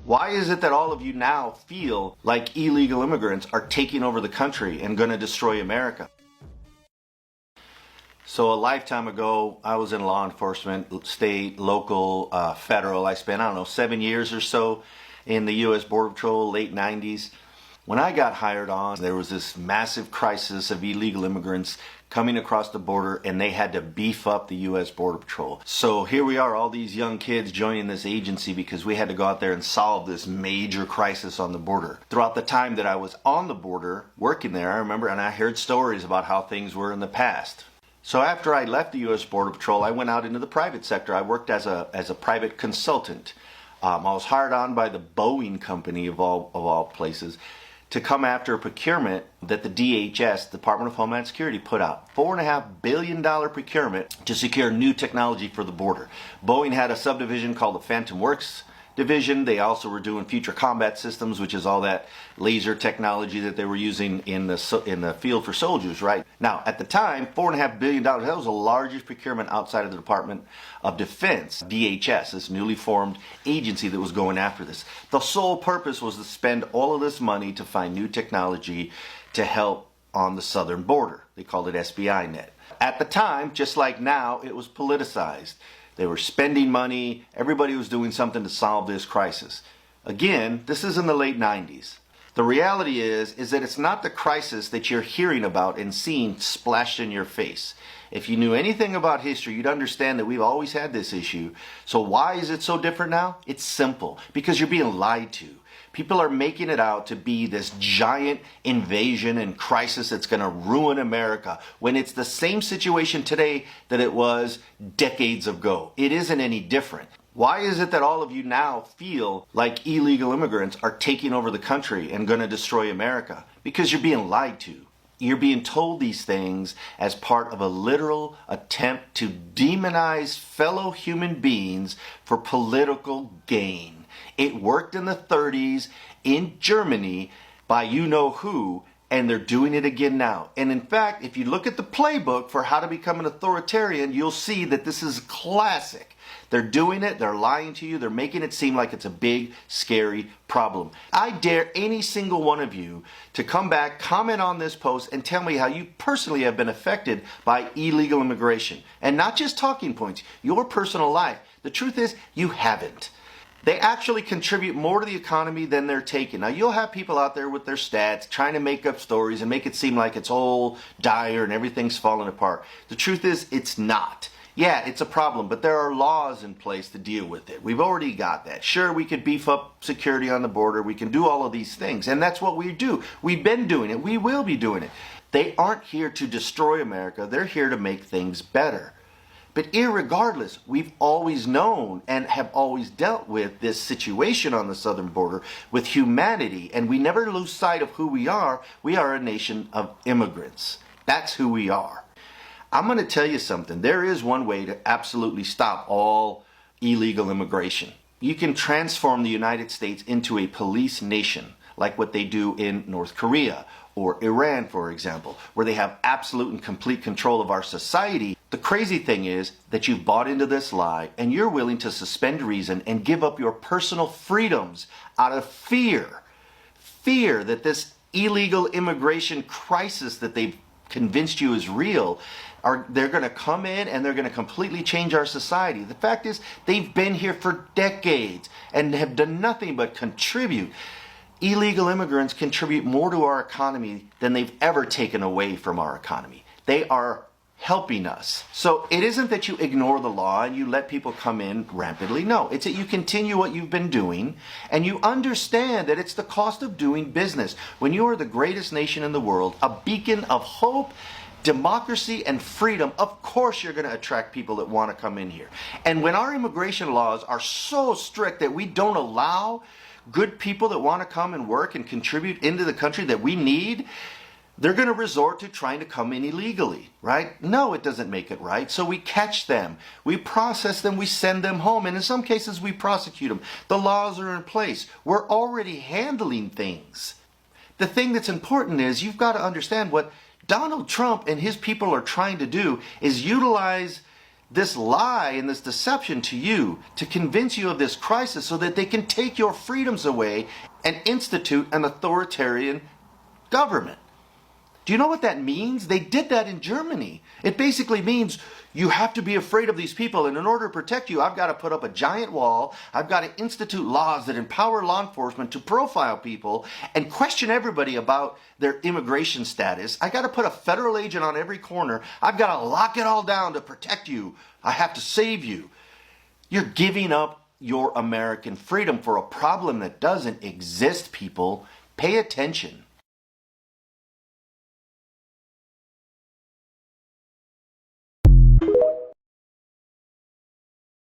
Why is it that all of you now feel like illegal immigrants are taking over the country and going to destroy America? So a lifetime ago, I was in law enforcement, state, local, federal. I spent, 7 years or so in the U.S. Border Patrol, late 90s. When I got hired on, there was this massive crisis of illegal immigrants coming across the border, and they had to beef up the U.S. Border Patrol. So here we are, all these young kids joining this agency because we had to go out there and solve this major crisis on the border. Throughout the time that I was on the border, working there, I remember, and I heard stories about how things were in the past. So after I left the U.S. Border Patrol, I went out into the private sector. I worked as a private consultant. I was hired on by the Boeing company of all places to come after a procurement that the DHS, Department of Homeland Security, put out. $4.5 billion procurement to secure new technology for the border. Boeing had a subdivision called the Phantom Works Division. They also were doing future combat systems, which is all that laser technology that they were using in the field for soldiers, right? Now, at the time, $4.5 billion, that was the largest procurement outside of the Department of Defense, DHS, this newly formed agency that was going after this. The sole purpose was to spend all of this money to find new technology to help on the southern border. They called it SBI Net. At the time, just like now, it was politicized. They were spending money. Everybody was doing something to solve this crisis. Again, this is in the late 90s. The reality is that it's not the crisis that you're hearing about and seeing splashed in your face. If you knew anything about history, you'd understand that we've always had this issue. So why is it so different now? It's simple. Because you're being lied to. People are making it out to be this giant invasion and crisis that's going to ruin America when it's the same situation today that it was decades ago. It isn't any different. Why is it that all of you now feel like illegal immigrants are taking over the country and going to destroy America? Because you're being lied to. You're being told these things as part of a literal attempt to demonize fellow human beings for political gain. It worked in the 30s in Germany by you-know-who, and they're doing it again now. And in fact, if you look at the playbook for how to become an authoritarian, you'll see that this is classic. They're doing it, they're lying to you, they're making it seem like it's a big, scary problem. I dare any single one of you to come back, comment on this post, and tell me how you personally have been affected by illegal immigration. And not just talking points, your personal life. The truth is, you haven't. They actually contribute more to the economy than they're taking. Now, you'll have people out there with their stats trying to make up stories and make it seem like it's all dire and everything's falling apart. The truth is, it's not. Yeah, it's a problem, but there are laws in place to deal with it. We've already got that. Sure, we could beef up security on the border. We can do all of these things, and that's what we do. We've been doing it. We will be doing it. They aren't here to destroy America. They're here to make things better. But irregardless, we've always known and have always dealt with this situation on the southern border with humanity, and we never lose sight of who we are. We are a nation of immigrants. That's who we are. I'm going to tell you something. There is one way to absolutely stop all illegal immigration. You can transform the United States into a police nation, like what they do in North Korea or Iran, for example, where they have absolute and complete control of our society. The crazy thing is that you've bought into this lie and you're willing to suspend reason and give up your personal freedoms out of fear. Fear that this illegal immigration crisis that they've convinced you is real, they're going to come in and they're going to completely change our society. The fact is, they've been here for decades and have done nothing but contribute. Illegal immigrants contribute more to our economy than they've ever taken away from our economy. They are helping us. So it isn't that you ignore the law and you let people come in rampantly. No, it's that you continue what you've been doing and you understand that it's the cost of doing business. When you are the greatest nation in the world, a beacon of hope, democracy, and freedom, of course you're going to attract people that want to come in here. And when our immigration laws are so strict that we don't allow good people that want to come and work and contribute into the country that we need, they're going to resort to trying to come in illegally, right? No, it doesn't make it right. So we catch them, we process them, we send them home, and in some cases we prosecute them. The laws are in place. We're already handling things. The thing that's important is you've got to understand what Donald Trump and his people are trying to do is utilize this lie and this deception to you to convince you of this crisis so that they can take your freedoms away and institute an authoritarian government. Do you know what that means? They did that in Germany. It basically means you have to be afraid of these people, and in order to protect you, I've got to put up a giant wall. I've got to institute laws that empower law enforcement to profile people and question everybody about their immigration status. I got to put a federal agent on every corner. I've got to lock it all down to protect you. I have to save you. You're giving up your American freedom for a problem that doesn't exist, people. Pay attention.